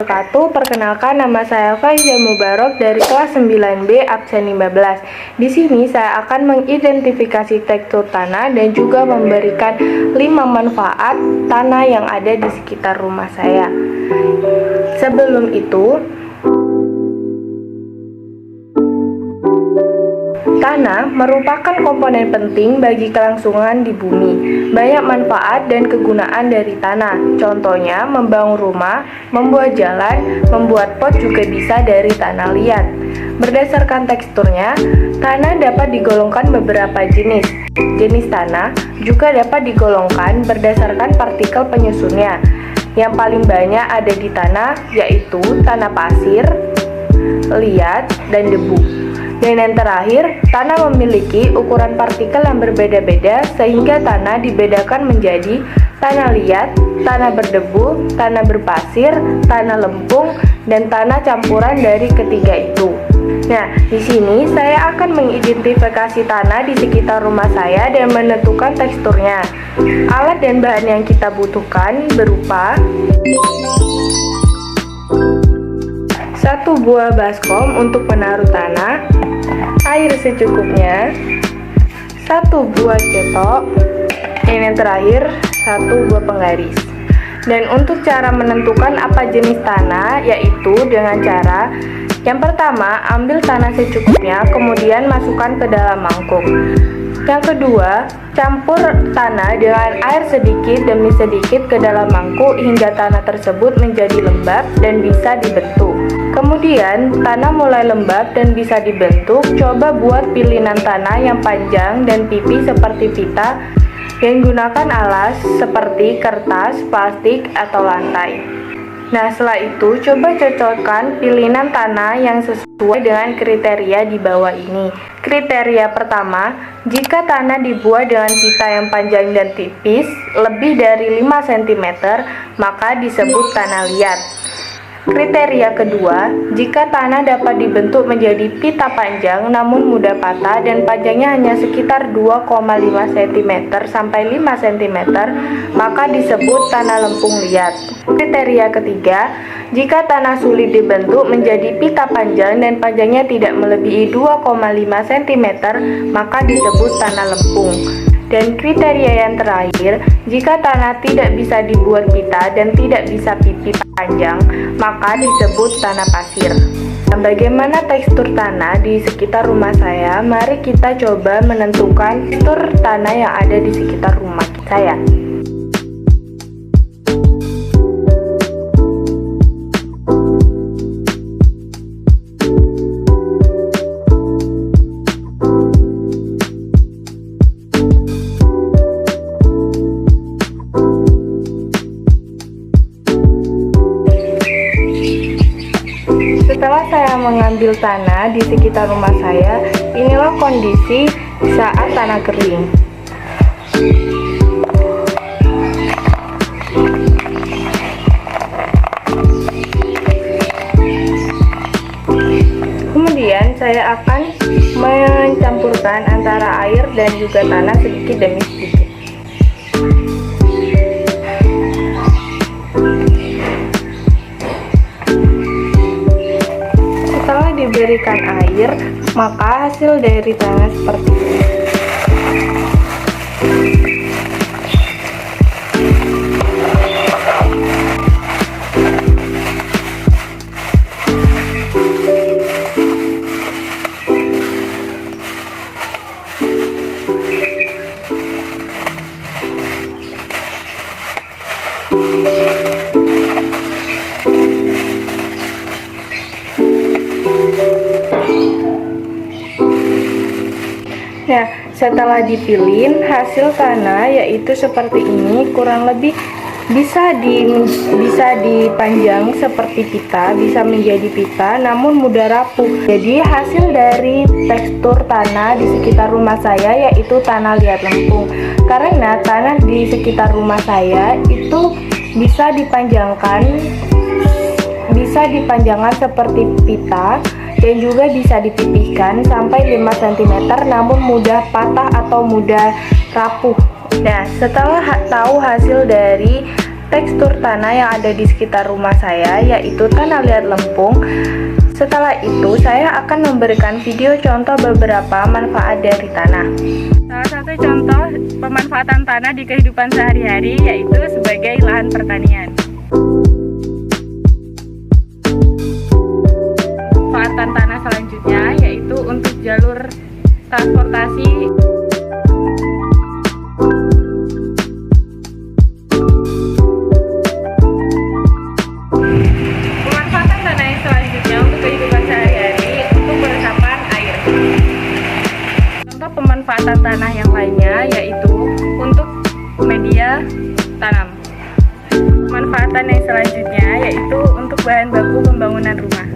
wabarakatuh. Perkenalkan, nama saya Faizah Mubarok dari kelas 9B absen 15. Di sini saya akan mengidentifikasi tekstur tanah dan juga memberikan 5 manfaat tanah yang ada di sekitar rumah saya. Sebelum itu, tanah merupakan komponen penting bagi kelangsungan di bumi. Banyak manfaat dan kegunaan dari tanah. Contohnya, membangun rumah, membuat jalan, membuat pot juga bisa dari tanah liat. Berdasarkan teksturnya, tanah dapat digolongkan beberapa jenis. Jenis tanah juga dapat digolongkan berdasarkan partikel penyusunnya. Yang paling banyak ada di tanah yaitu tanah pasir, liat, dan debu. Dan yang terakhir, tanah memiliki ukuran partikel yang berbeda-beda sehingga tanah dibedakan menjadi tanah liat, tanah berdebu, tanah berpasir, tanah lempung, dan tanah campuran dari ketiga itu. Nah, di sini saya akan mengidentifikasi tanah di sekitar rumah saya dan menentukan teksturnya. Alat dan bahan yang kita butuhkan berupa 1 buah baskom untuk menaruh tanah, air secukupnya, 1 buah cetok, dan yang terakhir 1 buah penggaris. Dan untuk cara menentukan apa jenis tanah, yaitu dengan cara yang pertama, ambil tanah secukupnya, kemudian masukkan ke dalam mangkuk. Yang kedua, campur tanah dengan air sedikit demi sedikit ke dalam mangkuk hingga tanah tersebut menjadi lembab dan bisa dibentuk. Kemudian, tanah mulai lembab dan bisa dibentuk, coba buat pilihan tanah yang panjang dan pipih seperti pita dan gunakan alas seperti kertas, plastik, atau lantai. Nah, setelah itu, coba cocokkan pilihan tanah yang sesuai dengan kriteria di bawah ini. Kriteria pertama, jika tanah dibuat dengan pita yang panjang dan tipis, lebih dari 5 cm, maka disebut tanah liat. Kriteria kedua, jika tanah dapat dibentuk menjadi pita panjang namun mudah patah dan panjangnya hanya sekitar 2,5 cm sampai 5 cm, maka disebut tanah lempung liat. Kriteria ketiga, jika tanah sulit dibentuk menjadi pita panjang dan panjangnya tidak melebihi 2,5 cm, maka disebut tanah lempung. Dan kriteria yang terakhir, jika tanah tidak bisa dibuat pita dan tidak bisa pipih panjang, maka disebut tanah pasir. Nah, bagaimana tekstur tanah di sekitar rumah saya? Mari kita coba menentukan tekstur tanah yang ada di sekitar rumah saya. Setelah saya mengambil tanah di sekitar rumah saya, inilah kondisi saat tanah kering. Kemudian saya akan mencampurkan antara air dan juga tanah sedikit demi sedikit. Diberikan air, maka hasil dari tanah seperti ini. Nah, setelah dipilih, hasil tanah yaitu seperti ini, kurang lebih bisa dipanjang seperti pita, bisa menjadi pita, namun mudah rapuh. Jadi hasil dari tekstur tanah di sekitar rumah saya yaitu tanah liat lempung. Karena tanah di sekitar rumah saya itu bisa dipanjangkan seperti pita dan juga bisa dipipihkan sampai 5 cm namun mudah patah atau mudah rapuh. Nah, setelah tahu hasil dari tekstur tanah yang ada di sekitar rumah saya, yaitu tanah liat lempung. Setelah itu, saya akan memberikan video contoh beberapa manfaat dari tanah. Salah satu contoh pemanfaatan tanah di kehidupan sehari-hari yaitu sebagai lahan pertanian. Manfaatan tanah selanjutnya yaitu untuk jalur transportasi. Pemanfaatan tanah yang selanjutnya untuk kehidupan sehari-hari untuk peresapan air. Contoh pemanfaatan tanah yang lainnya yaitu untuk media tanam. Pemanfaatan yang selanjutnya yaitu untuk bahan baku pembangunan rumah.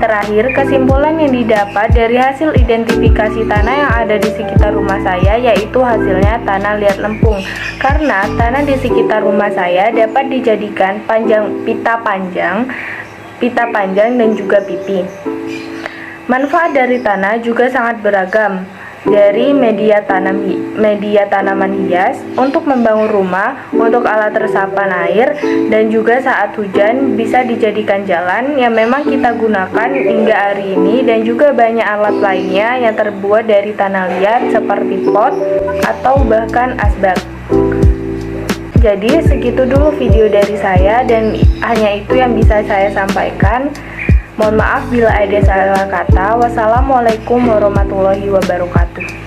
Terakhir, kesimpulan yang didapat dari hasil identifikasi tanah yang ada di sekitar rumah saya yaitu hasilnya tanah liat lempung. Karena tanah di sekitar rumah saya dapat dijadikan pita panjang dan juga pipi. Manfaat dari tanah juga sangat beragam. Dari media tanaman hias, untuk membangun rumah, untuk alat resapan air, dan juga saat hujan bisa dijadikan jalan yang memang kita gunakan hingga hari ini, dan juga banyak alat lainnya yang terbuat dari tanah liat seperti pot atau bahkan asbak. Jadi segitu dulu video dari saya dan hanya itu yang bisa saya sampaikan. Mohon maaf bila ada salah kata. Wassalamualaikum warahmatullahi wabarakatuh.